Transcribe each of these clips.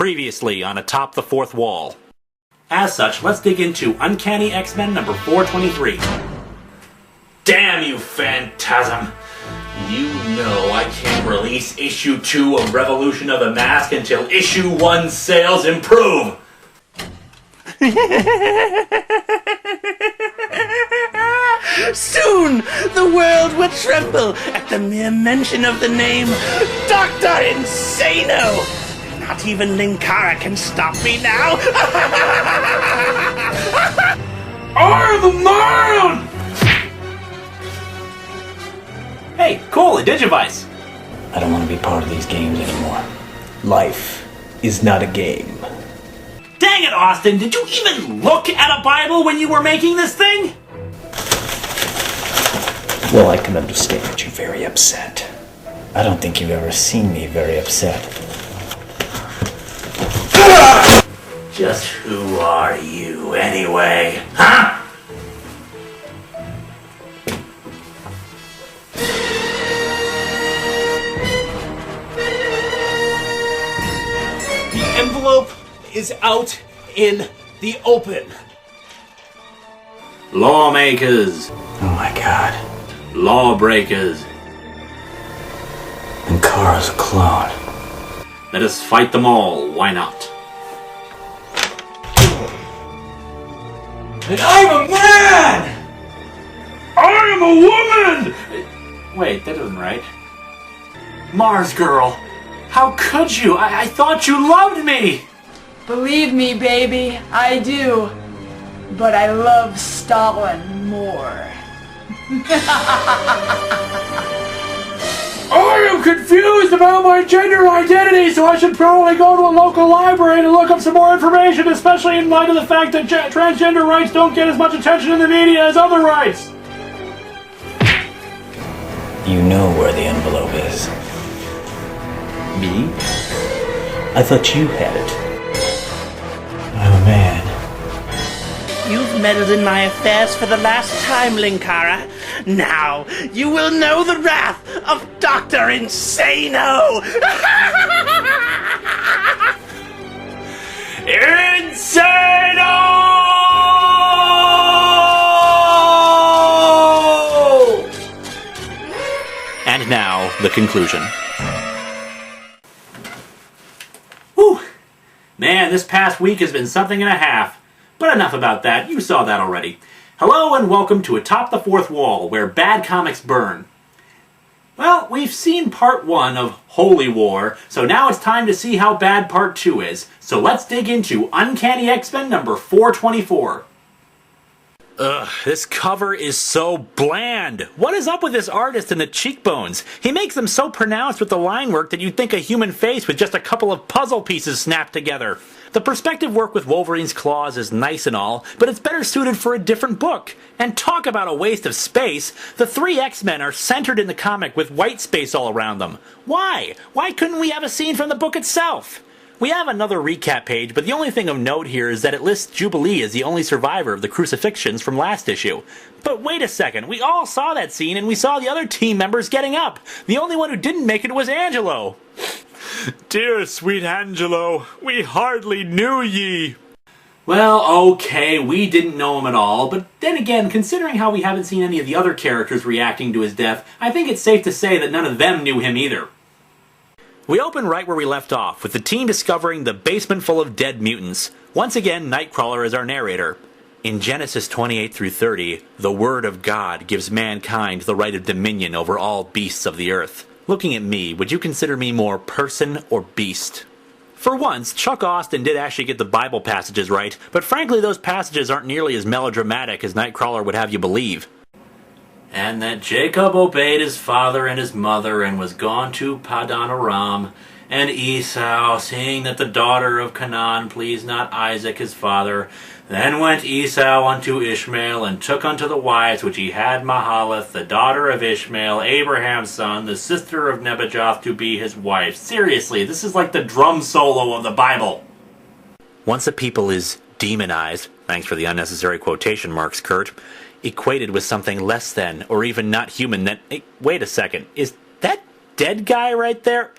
Previously on Atop the Fourth Wall. As such, let's dig into Uncanny X-Men number 423. Damn you, Phantasm! You know I can't release issue 2 of Revolution of the Mask until issue 1 sales improve! Soon the world will tremble at the mere mention of the name Dr. Insano! Not even Linkara can stop me now! I'm a man! Hey, cool, a Digivice! I don't want to be part of these games anymore. Life is not a game. Dang it, Austin, did you even look at a Bible when you were making this thing? Well, I can understand that you're very upset. I don't think you've ever seen me very upset. Just who are you, anyway? Huh? The envelope is out in the open. Lawmakers. Oh my god. Lawbreakers. Linkara's a clone. Let us fight them all, why not? And I'm a man! I am a woman! Wait, that isn't right. Mars girl, how could you? I thought you loved me! Believe me, baby, I do. But I love Stalin more. I am confused about my gender identity, so I should probably go to a local library to look up some more information, especially in light of the fact that transgender rights don't get as much attention in the media as other rights. You know where the envelope is. Me? I thought you had it. I'm a man. You've meddled in my affairs for the last time, Linkara. Now you will know the wrath of Dr. Insano! Insano! And now, the conclusion. Whew. Man, this past week has been something and a half. But enough about that, you saw that already. Hello and welcome to Atop the Fourth Wall, where bad comics burn. Well, we've seen part 1 of Holy War, so now it's time to see how bad part 2 is. So let's dig into Uncanny X-Men number 424. Ugh, this cover is so bland. What is up with this artist and the cheekbones? He makes them so pronounced with the line work that you'd think a human face with just a couple of puzzle pieces snapped together. The perspective work with Wolverine's claws is nice and all, but it's better suited for a different book. And talk about a waste of space. The 3 X-Men are centered in the comic with white space all around them. Why? Why couldn't we have a scene from the book itself? We have another recap page, but the only thing of note here is that it lists Jubilee as the only survivor of the crucifixions from last issue. But wait a second, we all saw that scene and we saw the other team members getting up. The only one who didn't make it was Angelo. Dear sweet Angelo, we hardly knew ye. Well, okay, we didn't know him at all, but then again, considering how we haven't seen any of the other characters reacting to his death, I think it's safe to say that none of them knew him either. We open right where we left off, with the team discovering the basement full of dead mutants. Once again, Nightcrawler is our narrator. In Genesis 28 through 30, the Word of God gives mankind the right of dominion over all beasts of the earth. Looking at me, would you consider me more person or beast? For once, Chuck Austin did actually get the Bible passages right, but frankly those passages aren't nearly as melodramatic as Nightcrawler would have you believe. And that Jacob obeyed his father and his mother and was gone to Padan Aram, and Esau, seeing that the daughter of Canaan pleased not Isaac his father, then went Esau unto Ishmael, and took unto the wives which he had Mahalath, the daughter of Ishmael, Abraham's son, the sister of Nebajoth, to be his wife. Seriously, this is like the drum solo of the Bible. Once a people is demonized, thanks for the unnecessary quotation marks, Kurt, equated with something less than, or even not human, then... Hey, wait a second, is that dead guy right there?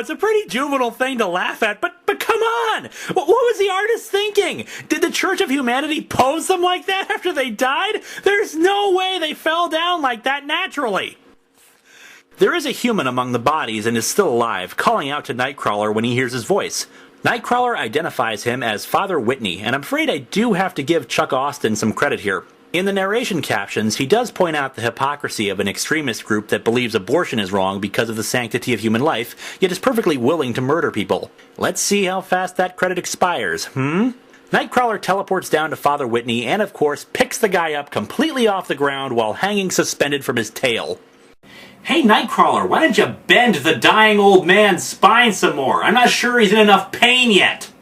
it's a pretty juvenile thing to laugh at, but come on! What was the artist thinking? Did the Church of Humanity pose them like that after they died? There's no way they fell down like that naturally. There is a human among the bodies and is still alive, calling out to Nightcrawler when he hears his voice. Nightcrawler identifies him as Father Whitney, and I'm afraid I do have to give Chuck Austin some credit here. In the narration captions, he does point out the hypocrisy of an extremist group that believes abortion is wrong because of the sanctity of human life, yet is perfectly willing to murder people. Let's see how fast that credit expires, Nightcrawler teleports down to Father Whitney and, of course, picks the guy up completely off the ground while hanging suspended from his tail. Hey, Nightcrawler, why don't you bend the dying old man's spine some more? I'm not sure he's in enough pain yet.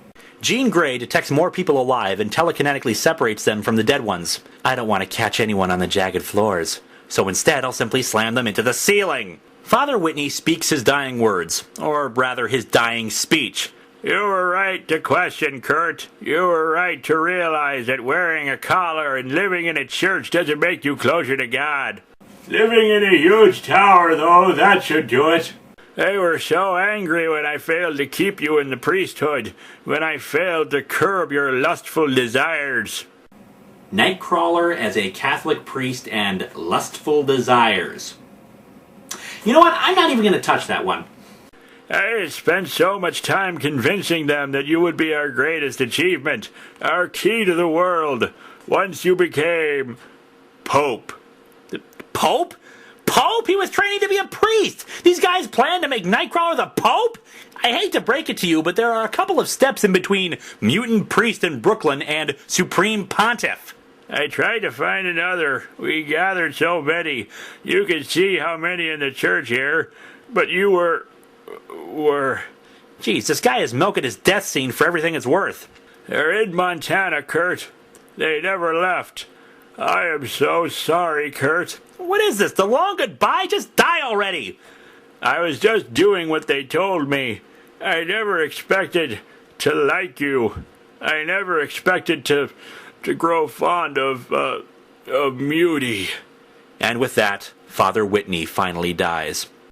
Jean Grey detects more people alive and telekinetically separates them from the dead ones. I don't want to catch anyone on the jagged floors, so instead I'll simply slam them into the ceiling. Father Whitney speaks his dying words, or rather his dying speech. You were right to question, Kurt. You were right to realize that wearing a collar and living in a church doesn't make you closer to God. Living in a huge tower, though, that should do it. They were so angry when I failed to keep you in the priesthood, when I failed to curb your lustful desires. Nightcrawler as a Catholic priest and lustful desires. You know what? I'm not even going to touch that one. I spent so much time convincing them that you would be our greatest achievement, our key to the world, once you became Pope. Pope? Pope? He was training to be a priest! These guys plan to make Nightcrawler the Pope? I hate to break it to you, but there are a couple of steps in between Mutant Priest in Brooklyn and Supreme Pontiff. I tried to find another. We gathered so many. You could see how many in the church here, but you were... Jeez, this guy is milking his death scene for everything it's worth. They're in Montana, Kurt. They never left. I am so sorry, Kurt. What is this, the long goodbye? Just die already! I was just doing what they told me. I never expected to like you. I never expected to grow fond of Muty. And with that, Father Whitney finally dies.